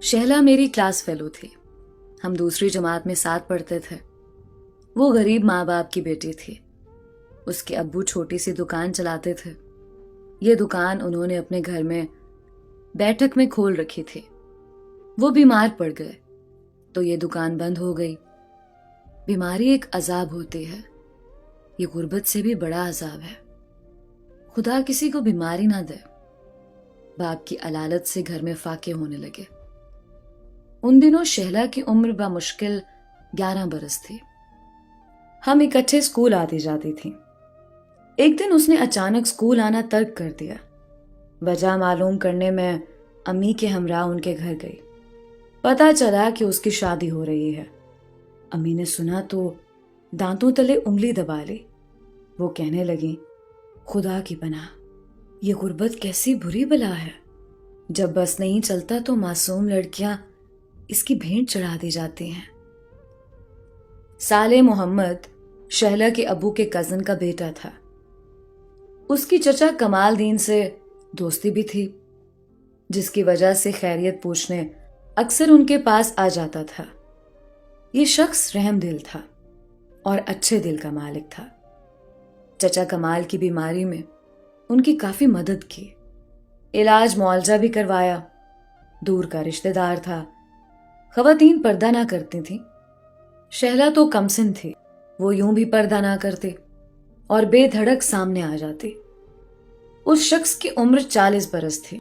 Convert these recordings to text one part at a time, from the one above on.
शहला मेरी class fellow थी। हम दूसरी जमात में साथ पढ़ते थे। वो गरीब माँ बाप की बेटी थी। उसके अब्बू छोटी सी दुकान चलाते थे। ये दुकान उन्होंने अपने घर में बैठक में खोल रखी थी। वो बीमार पड़ गए तो ये दुकान बंद हो गई। बीमारी एक अजाब होती है। ये गुर्बत से भी बड़ा अजाब है। खुदा किसी को बीमारी ना दे। बाप की अलालत से घर में फाके होने लगे। उन दिनों शहला की उम्र बामुश्किल 11 बरस थी। हम इकट्ठे स्कूल आती जाती थी। एक दिन उसने अचानक स्कूल आना तर्क कर दिया। वजह मालूम करने में अम्मी के हमरा उनके घर गई। पता चला कि उसकी शादी हो रही है। अम्मी ने सुना तो दांतों तले उंगली दबा ली। वो कहने लगी, खुदा की पनाह, ये गुर्बत कैसी बुरी बला है। जब बस नहीं चलता तो मासूम लड़कियां इसकी भेंट चढ़ा दी जाती हैं। साले मोहम्मद शहला के अबू के कजन का बेटा था। उसकी चचा कमाल दीन से दोस्ती भी थी, जिसकी वजह से खैरियत पूछने अक्सर उनके पास आ जाता था। ये शख्स रहमदिल था और अच्छे दिल का मालिक था। चचा कमाल की बीमारी में उनकी काफी मदद की। इलाज मुआवजा भी करवाया। दूर का रिश्तेदार था। खवातीन पर्दा ना करती थी। शहला तो कमसिन थी। वो यूं भी पर्दा ना करती और बेधड़क सामने आ जाती। उस शख्स की उम्र 40 बरस थी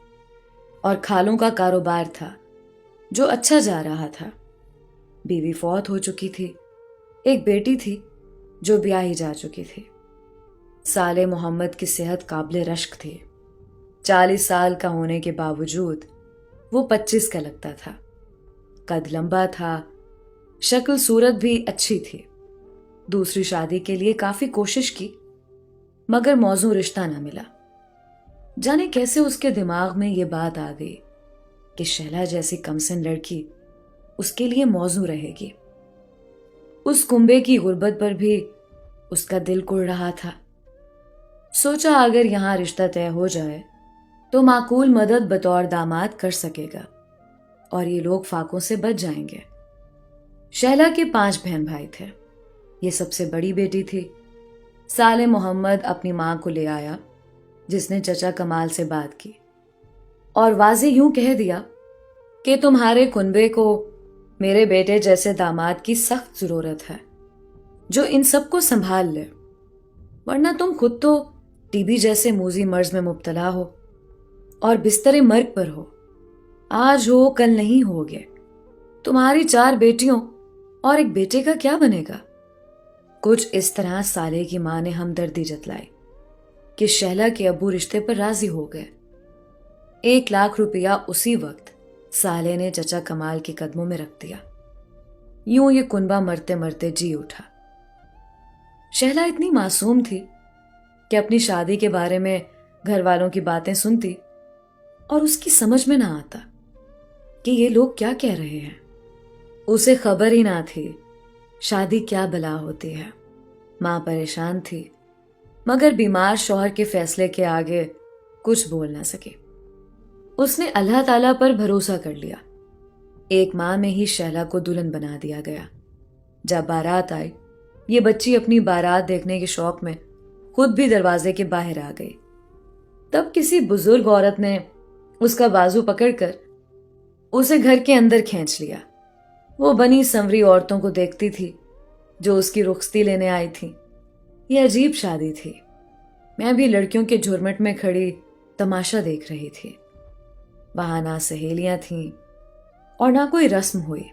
और खालों का कारोबार था जो अच्छा जा रहा था। बीवी फौत हो चुकी थी। एक बेटी थी जो ब्याही जा चुकी थी। साले मोहम्मद की सेहत काबिले रश्क थी। 40 साल का होने के बावजूद वो 25 का लगता था। कद लंबा था। शक्ल सूरत भी अच्छी थी। दूसरी शादी के लिए काफी कोशिश की मगर मौजू रिश्ता ना मिला। जाने कैसे उसके दिमाग में ये बात आ गई कि शहला जैसी कमसिन लड़की उसके लिए मौजू रहेगी। उस कुंबे की गुर्बत पर भी उसका दिल कुड़ रहा था। सोचा अगर यहां रिश्ता तय हो जाए तो माकूल मदद बतौर दामाद कर सकेगा और ये लोग फाकों से बच जाएंगे। शहला के 5 बहन भाई थे। ये सबसे बड़ी बेटी थी। साले मोहम्मद अपनी मां को ले आया, जिसने चचा कमाल से बात की और वाजे यूं कह दिया कि तुम्हारे कुनबे को मेरे बेटे जैसे दामाद की सख्त जरूरत है जो इन सबको संभाल ले, वरना तुम खुद तो टीबी जैसे मूजी मर्ज में मुब्तला हो और बिस्तरे मर्ग पर हो। आज हो कल नहीं होगे। तुम्हारी 4 बेटियों और एक बेटे का क्या बनेगा। कुछ इस तरह साले की मां ने हमदर्दी जतलाई कि शहला के अब्बू रिश्ते पर राजी हो गए। 1 लाख रुपया उसी वक्त साले ने चचा कमाल के कदमों में रख दिया। यूं ये कुनबा मरते मरते जी उठा। शहला इतनी मासूम थी कि अपनी शादी के बारे में घर वालों की बातें सुनती और उसकी समझ में ना आता कि ये लोग क्या कह रहे हैं। उसे खबर ही ना थी शादी क्या बला होती है। मां परेशान थी मगर बीमार शौहर के फैसले के आगे कुछ बोल ना सकी। उसने अल्लाह ताला पर भरोसा कर लिया। 1 माह में ही शहला को दुल्हन बना दिया गया। जब बारात आई, ये बच्ची अपनी बारात देखने के शौक में खुद भी दरवाजे के बाहर आ गई। तब किसी बुजुर्ग औरत ने उसका बाजू पकड़कर उसे घर के अंदर खींच लिया। वो बनी संवरी औरतों को देखती थी जो उसकी रुखसती लेने आई थी। ये अजीब शादी थी। मैं भी लड़कियों के झुरमट में खड़ी तमाशा देख रही थी। वहां ना सहेलियां थीं और ना कोई रस्म हुई,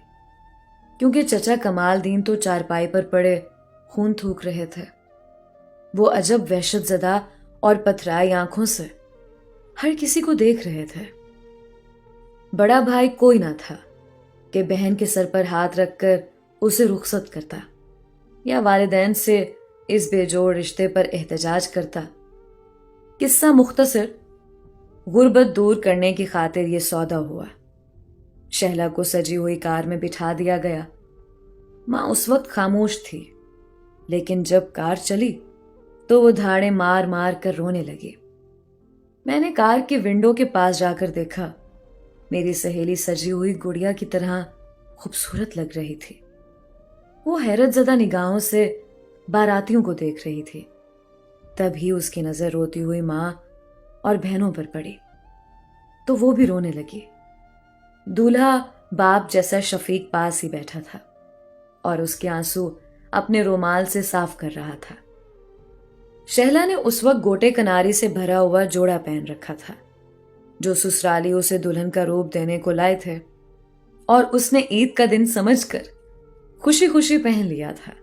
क्योंकि चचा कमाल दीन तो चारपाई पर पड़े खून थूक रहे थे। वो अजब वहशत ज़दा और पथराई आंखों से हर किसी को देख रहे थे। बड़ा भाई कोई ना था कि बहन के सर पर हाथ रखकर उसे रुखसत करता या वालिदैन से इस बेजोड़ रिश्ते पर एहतजाज करता। किस्सा मुख्तसर, गुर्बत दूर करने की खातिर ये सौदा हुआ। शहला को सजी हुई कार में बिठा दिया गया। मां उस वक्त खामोश थी, लेकिन जब कार चली तो वो धाड़े मार मार कर रोने लगी। मैंने कार की विंडो के पास जाकर देखा। मेरी सहेली सजी हुई गुड़िया की तरह खूबसूरत लग रही थी। वो हैरत ज़दा निगाहों से बारातियों को देख रही थी। तभी उसकी नजर रोती हुई माँ और बहनों पर पड़ी तो वो भी रोने लगी। दूल्हा बाप जैसा शफीक पास ही बैठा था और उसके आंसू अपने रुमाल से साफ कर रहा था। शहला ने उस वक्त गोटे कनारी से भरा हुआ जोड़ा पहन रखा था जो ससुराली उसे दुल्हन का रूप देने को लाए थे, और उसने ईद का दिन समझकर खुशी खुशी पहन लिया था।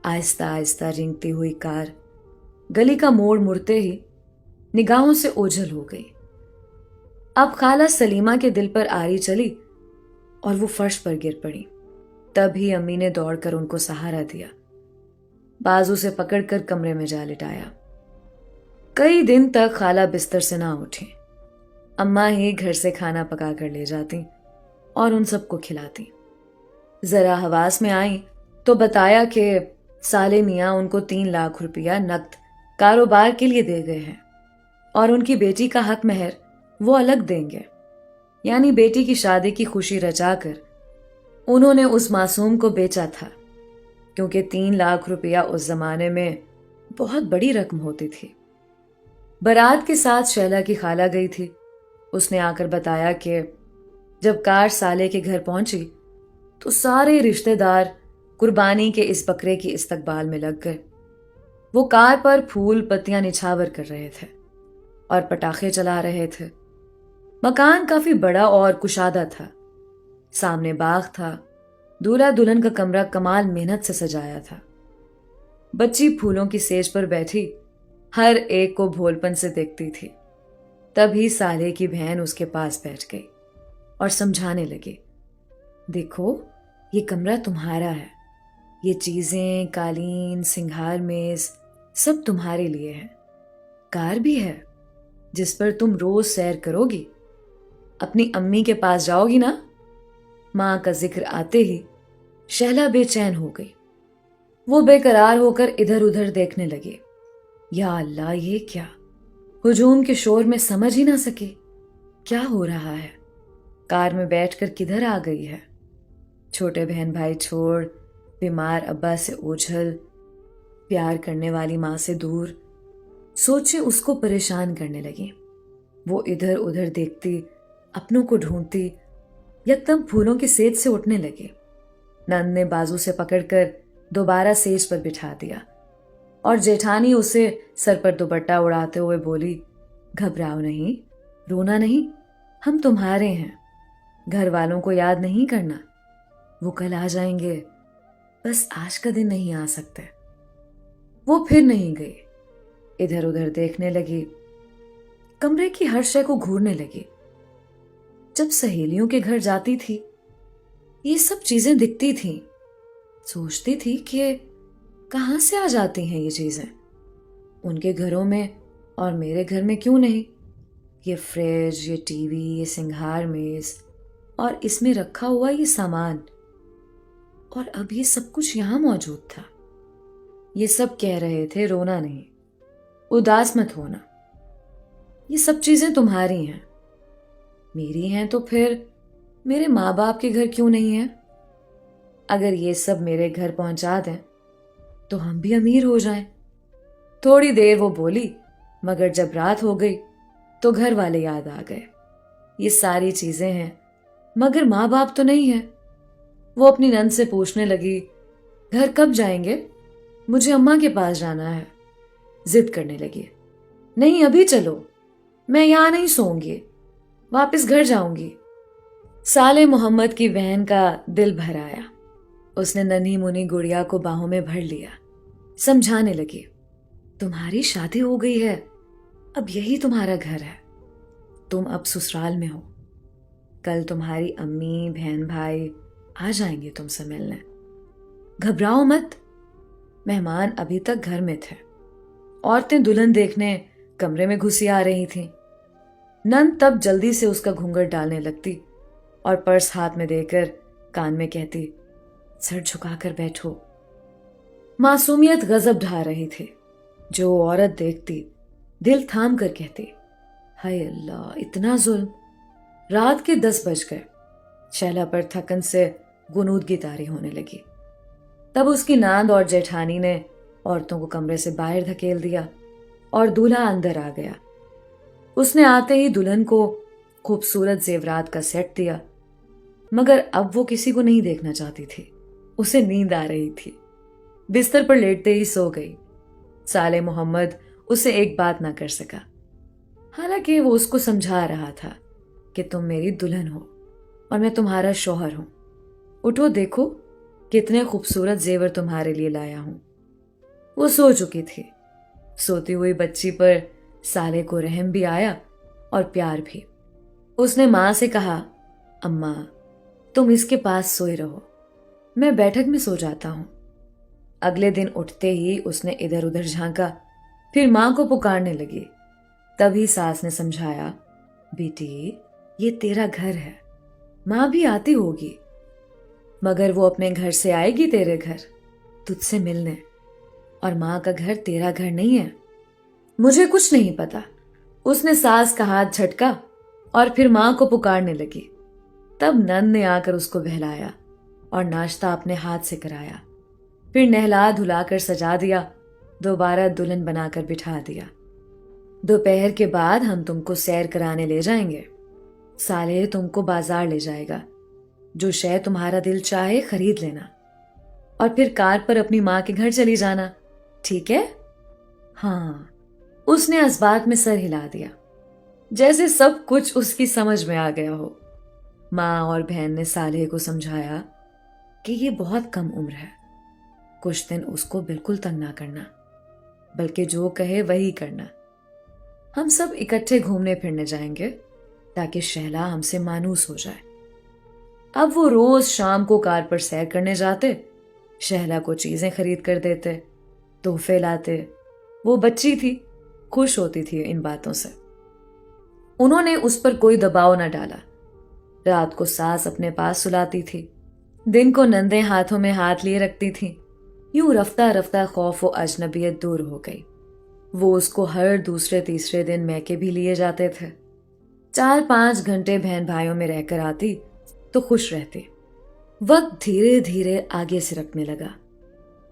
आहिस्ता आहिस्ता रिंगती हुई कार गली का मोड़ मुड़ते ही निगाहों से ओझल हो गई। अब खाला सलीमा के दिल पर आरी चली और वो फर्श पर गिर पड़ी। तभी अम्मी ने दौड़कर उनको सहारा दिया, बाजू से पकड़कर कमरे में जा लिटाया। कई दिन तक खाला बिस्तर से ना उठी। अम्मा ही घर से खाना पका कर ले जाती और उन सबको खिलाती। जरा हवास में आई तो बताया कि साले मियाँ उनको 3 लाख रुपया नकद कारोबार के लिए दे गए हैं और उनकी बेटी का हक महर वो अलग देंगे। यानी बेटी की शादी की खुशी रचाकर उन्होंने उस मासूम को बेचा था, क्योंकि 3 लाख रुपया उस जमाने में बहुत बड़ी रकम होती थी। बारात के साथ शैला की खाला गई थी। उसने आकर बताया कि जब कार साले के घर पहुंची तो सारे रिश्तेदार कुर्बानी के इस बकरे की इस्तकबाल में लग गए। वो कार पर फूल पत्तियां निछावर कर रहे थे और पटाखे चला रहे थे। मकान काफी बड़ा और कुशादा था। सामने बाग था। दूल्हा दुल्हन का कमरा कमाल मेहनत से सजाया था। बच्ची फूलों की सेज पर बैठी हर एक को भोलपन से देखती थी। तभी साले की बहन उसके पास बैठ गई और समझाने लगी, देखो ये कमरा तुम्हारा है, ये चीजें, कालीन, सिंगार मेज सब तुम्हारे लिए है। कार भी है जिस पर तुम रोज सैर करोगी। अपनी अम्मी के पास जाओगी ना। मां का जिक्र आते ही शहला बेचैन हो गई। वो बेकरार होकर इधर उधर देखने लगी। या अल्लाह, ये क्या? हुजूम के शोर में समझ ही ना सके क्या हो रहा है। कार में बैठकर किधर आ गई है। छोटे बहन भाई छोड़, बीमार अब्बा से ओझल, प्यार करने वाली मां से दूर, सोचे उसको परेशान करने लगी। वो इधर उधर देखती, अपनों को ढूंढती, यकदम फूलों की सेज से उठने लगी। नंद ने बाजू से पकड़कर दोबारा सेज पर बिठा दिया और जेठानी उसे सर पर दुपट्टा उड़ाते हुए बोली, घबराओ नहीं, रोना नहीं, हम तुम्हारे हैं। घर वालों को याद नहीं करना, वो कल आ जाएंगे, बस आज का दिन नहीं आ सकते। वो फिर नहीं गई। इधर उधर देखने लगी, कमरे की हर शय को घूरने लगी। जब सहेलियों के घर जाती थी ये सब चीजें दिखती थीं। सोचती थी कि कहां से आ जाती हैं ये चीजें, उनके घरों में और मेरे घर में क्यों नहीं। ये फ्रिज, ये टीवी, ये सिंगार मेज और इसमें रखा हुआ ये सामान, और अब ये सब कुछ यहां मौजूद था। ये सब कह रहे थे रोना नहीं, उदास मत होना, ये सब चीजें तुम्हारी हैं। मेरी हैं तो फिर मेरे माँ बाप के घर क्यों नहीं है। अगर ये सब मेरे घर पहुंचा दें तो हम भी अमीर हो जाएं। थोड़ी देर वो बोली, मगर जब रात हो गई तो घर वाले याद आ गए। ये सारी चीजें हैं मगर माँ बाप तो नहीं है। वो अपनी नंद से पूछने लगी, घर कब जाएंगे? मुझे अम्मा के पास जाना है। जिद करने लगी, नहीं अभी चलो, मैं यहां नहीं सोऊंगी, वापस घर जाऊंगी। साले मोहम्मद की बहन का दिल भर आया। उसने नन्ही मुनी गुड़िया को बाहों में भर लिया। समझाने लगी, तुम्हारी शादी हो गई है, अब यही तुम्हारा घर है। तुम अब ससुराल में हो। कल तुम्हारी अम्मी, बहन भाई आ जाएंगे तुमसे मिलने। घबराओ मत। मेहमान अभी तक घर में थे। औरतें दुल्हन देखने कमरे में घुसी आ रही थीं। नंद तब जल्दी से उसका घूंघट डालने लगती और पर्स हाथ में देकर कान में कहती, सर झुकाकर बैठो। मासूमियत गजब ढा रही थी। जो औरत देखती दिल थाम कर कहती, हाय अल्लाह, इतना जुल्म। رات کے 10 بج گئے. شہلا پر تھکن سے غنودگی طاری ہونے لگی. تب اس کی ناند اور جیٹھانی نے عورتوں کو کمرے سے باہر دھکیل دیا اور دولہا اندر آ گیا. اس نے آتے ہی دلہن کو خوبصورت زیورات کا سیٹ دیا، مگر اب وہ کسی کو نہیں دیکھنا چاہتی تھی. اسے نیند آ رہی تھی. بستر پر لیٹتے ہی سو گئی. صالح محمد اسے ایک بات نہ کر سکا، حالانکہ وہ اس کو سمجھا رہا تھا کہ تم میری دلہن ہو اور میں تمہارا شوہر ہوں. اٹھو، دیکھو کتنے خوبصورت زیور تمہارے لیے لایا ہوں. وہ سو چکی تھی. سوتی ہوئی بچی پر صالح کو رحم بھی آیا اور پیار بھی. اس نے ماں سے کہا، اماں تم اس کے پاس سوئے رہو، میں بیٹھک میں سو جاتا ہوں. اگلے دن اٹھتے ہی اس نے ادھر ادھر جھانکا، پھر ماں کو پکارنے لگی. تبھی ساس نے سمجھایا، بیٹی یہ تیرا گھر ہے، ماں بھی آتی ہوگی، مگر وہ اپنے گھر سے آئے گی تیرے گھر تجھ سے ملنے، اور ماں کا گھر تیرا گھر نہیں ہے. مجھے کچھ نہیں پتا. اس نے ساس کا ہاتھ جھٹکا اور پھر ماں کو پکارنے لگی. تب نند نے آ کر اس کو بہلایا اور ناشتہ اپنے ہاتھ سے کرایا، پھر نہلا دھلا کر سجا دیا، دوبارہ دلہن بنا کر بٹھا دیا. دوپہر کے بعد ہم تم کو سیر کرانے لے جائیں گے. صالح تم کو بازار لے جائے گا، جو شے تمہارا دل چاہے خرید لینا، اور پھر کار پر اپنی ماں کے گھر چلی جانا، ٹھیک ہے؟ ہاں. اس نے اس بات میں سر ہلا دیا، جیسے سب کچھ اس کی سمجھ میں آ گیا ہو. ماں اور بہن نے صالح کو سمجھایا کہ یہ بہت کم عمر ہے، کچھ دن اس کو بالکل تنگ نہ کرنا، بلکہ جو کہے وہی کرنا. ہم سب اکٹھے گھومنے پھرنے جائیں گے تاکہ شہلا ہم سے مانوس ہو جائے. اب وہ روز شام کو کار پر سیر کرنے جاتے، شہلا کو چیزیں خرید کر دیتے، تحفے لاتے. وہ بچی تھی، خوش ہوتی تھی ان باتوں سے. انہوں نے اس پر کوئی دباؤ نہ ڈالا. رات کو ساس اپنے پاس سلاتی تھی، دن کو نندیں ہاتھوں میں ہاتھ لیے رکھتی تھیں. یوں رفتہ رفتہ خوف و اجنبیت دور ہو گئی. وہ اس کو ہر دوسرے تیسرے دن میکے بھی لیے جاتے تھے. 4-5 گھنٹے بہن بھائیوں میں رہ کر آتی تو خوش رہتی. وقت دھیرے دھیرے آگے سے رکھنے لگا.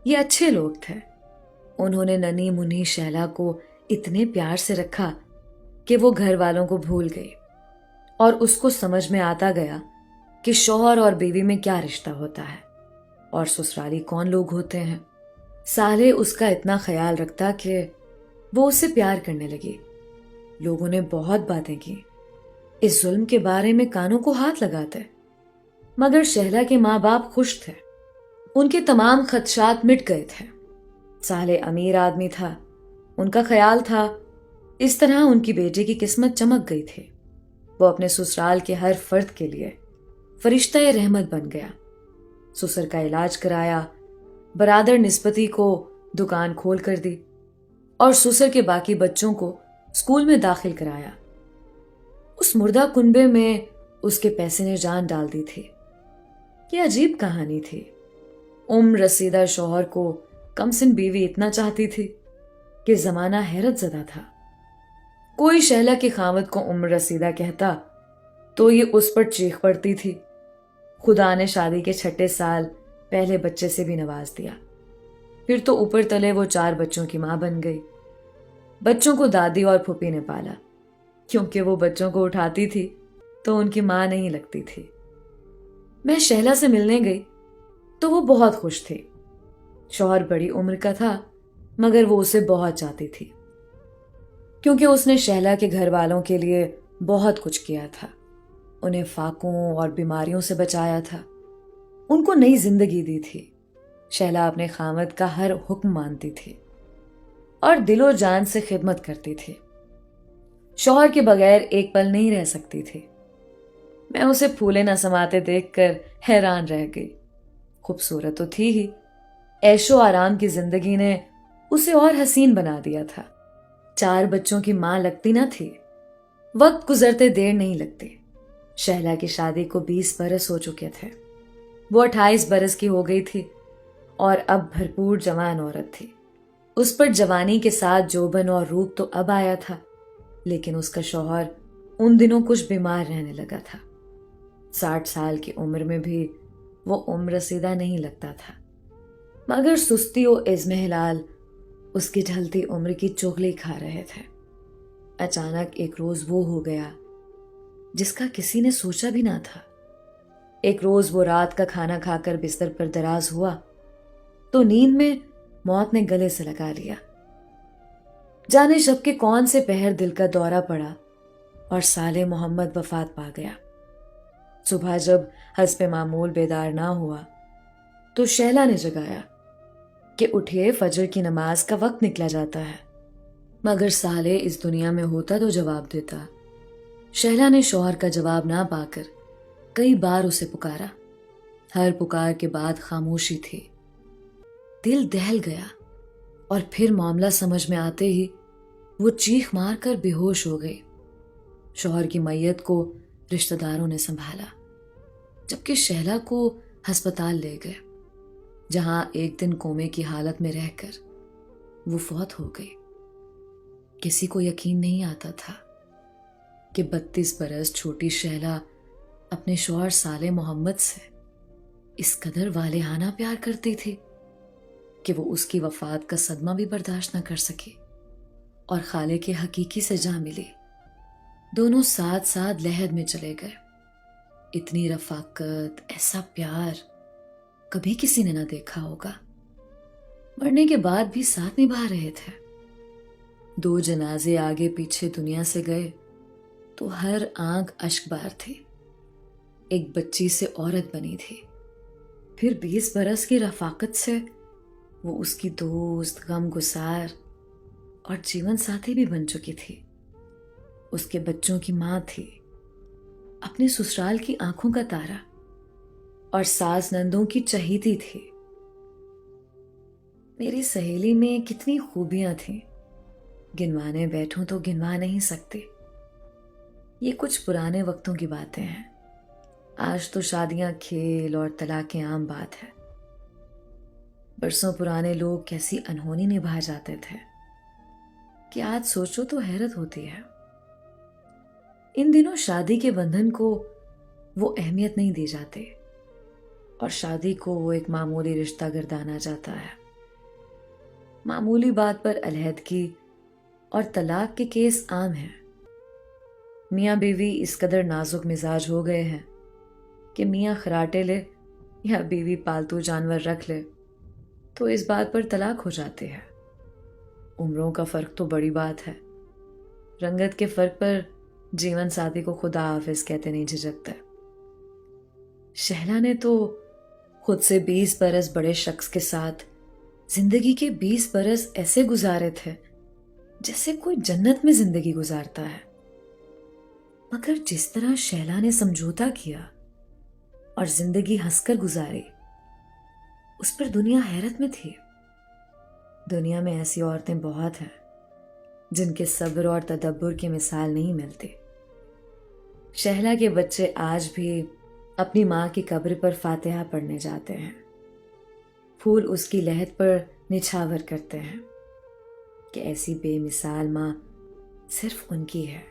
یہ اچھے لوگ تھے. انہوں نے ننھی منھی شہلا کو اتنے پیار سے رکھا کہ وہ گھر والوں کو بھول گئی، اور اس کو سمجھ میں آتا گیا کہ شوہر اور بیوی میں کیا رشتہ ہوتا ہے اور سسرالی کون لوگ ہوتے ہیں. صالح اس کا اتنا خیال رکھتا کہ وہ اسے پیار کرنے لگی. لوگوں نے بہت باتیں کی، اس ظلم کے بارے میں کانوں کو ہاتھ لگاتے، مگر شہلا کے ماں باپ خوش تھے. ان کے تمام خدشات مٹ گئے تھے. صالح امیر آدمی تھا. ان کا خیال تھا اس طرح ان کی بیٹی کی قسمت چمک گئی تھی. وہ اپنے سسرال کے ہر فرد کے لیے فرشتہ رحمت بن گیا. سسر کا علاج کرایا، برادر نسبتی کو دکان کھول کر دی، اور سسر کے باقی بچوں کو اسکول میں داخل کرایا. اس مردہ کنبے میں اس کے پیسے نے جان ڈال دی تھی. یہ عجیب کہانی تھی. عمر رسیدہ شوہر کو کم سن بیوی اتنا چاہتی تھی کہ زمانہ حیرت زدہ تھا. کوئی شہلا کی خاوند کو عمر رسیدہ کہتا تو یہ اس پر چیخ پڑتی تھی. خدا نے شادی کے 6 سال پہلے بچے سے بھی نواز دیا. پھر تو اوپر تلے وہ 4 بچوں کی ماں بن گئی. بچوں کو دادی اور پھوپھی نے پالا. کیونکہ وہ بچوں کو اٹھاتی تھی تو ان کی ماں نہیں لگتی تھی. میں شہلا سے ملنے گئی تو وہ بہت خوش تھی. شوہر بڑی عمر کا تھا، مگر وہ اسے بہت چاہتی تھی، کیونکہ اس نے شہلا کے گھر والوں کے لیے بہت کچھ کیا تھا. انہیں فاقوں اور بیماریوں سے بچایا تھا، ان کو نئی زندگی دی تھی. شہلا اپنے خاوند کا ہر حکم مانتی تھی اور دل و جان سے خدمت کرتی تھی. شوہر کے بغیر ایک پل نہیں رہ سکتی تھی. میں اسے پھولے نہ سماتے دیکھ کر حیران رہ گئی. خوبصورت تو تھی ہی، عیش و آرام کی زندگی نے اسے اور حسین بنا دیا تھا. 4 بچوں کی ماں لگتی نہ تھی. وقت گزرتے دیر نہیں لگتی. شہلا کی شادی کو 20 برس ہو چکے تھے. وہ 28 برس کی ہو گئی تھی اور اب بھرپور جوان عورت تھی. اس پر جوانی کے ساتھ جوبن اور روپ تو اب آیا تھا، لیکن اس کا شوہر उन दिनों कुछ बीमार रहने लगा था। 60 साल की उम्र में भी वो उम्र रसीदा नहीं लगता था, मगर सुस्ती और इज़्मेहलाल उसकी ढलती उम्र की चुगली खा रहे थे। अचानक एक रोज वो हो गया जिसका किसी ने सोचा भी ना था। एक रोज वो रात का खाना खाकर बिस्तर पर दराज हुआ तो नींद में मौत ने गले से लगा लिया। जाने शब के कौन से पहर दिल का दौरा पड़ा और साले मोहम्मद वफात पा गया। सुबह जब हस्बे मामूल बेदार ना हुआ तो शहला ने जगाया कि उठिए, फजर की नमाज का वक्त निकला जाता है। मगर साले इस दुनिया में होता तो जवाब देता। शहला ने शौहर का जवाब ना पाकर कई बार उसे पुकारा। हर पुकार के बाद खामोशी थी। दिल दहल गया और फिर मामला समझ में आते ही वो चीख मार कर बेहोश हो गई। शौहर की मैयत को रिश्तेदारों ने संभाला, जबकि शहला को अस्पताल ले गए, जहां एक दिन कोमे की हालत में रहकर वो फौत हो गई। किसी को यकीन नहीं आता था कि 32 बरस छोटी शहला अपने शौहर साले मोहम्मद से इस कदर वालेहाना प्यार करती थी कि वो उसकी वफात का सदमा भी बर्दाश्त न कर सकी और खाले के हकीकी से जा मिली। दोनों साथ साथ लहद में चले गए। इतनी रफाकत, ऐसा प्यार कभी किसी ने ना देखा होगा। मरने के बाद भी साथ निभा रहे थे। 2 जनाजे आगे पीछे दुनिया से गए तो हर आंख अश्कबार थी। एक बच्ची से औरत बनी थी। फिर 20 बरस की रफाकत से वो उसकी दोस्त, गमगुसार और जीवन साथी भी बन चुकी थी। उसके बच्चों की मां थी, अपने ससुराल की आंखों का तारा और सास नंदों की चहेती थी। मेरी सहेली में कितनी खूबियां थीं, गिनवाने बैठूं तो गिनवा नहीं सकती। ये कुछ पुराने वक्तों की बातें हैं। आज तो शादियां खेल और तलाकें आम बात है। बरसों पुराने लोग कैसी अनहोनी निभा जाते थे कि आज सोचो तो हैरत होती है। इन दिनों शादी के बंधन को वो अहमियत नहीं दी जाती और शादी को वो एक मामूली रिश्ता गर्दाना जाता है। मामूली बात पर अलहदगी और तलाक के केस आम हैं। मियाँ बीवी इस कदर नाजुक मिजाज हो गए हैं कि मियाँ खराटे ले या बीवी पालतू जानवर रख ले तो इस बात पर तलाक हो जाती है। उम्रों का फर्क तो बड़ी बात है। रंगत के फर्क पर जीवन साथी को खुदा हाफिज कहते नहीं झिझकता। शहला ने तो खुद से 20 बरस बड़े शख्स के साथ जिंदगी के 20 बरस ऐसे गुजारे थे जैसे कोई जन्नत में जिंदगी गुजारता है। मगर जिस तरह शहला ने समझौता किया और जिंदगी हंसकर गुजारी, उस पर दुनिया हैरत में थी। दुनिया में ऐसी औरतें बहुत हैं जिनके सब्र और तदब्बुर की मिसाल नहीं मिलती। शहला के बच्चे आज भी अपनी माँ की कब्र पर फातिहा पढ़ने जाते हैं। फूल उसकी लहद पर निछावर करते हैं कि ऐसी बेमिसाल माँ सिर्फ उनकी है।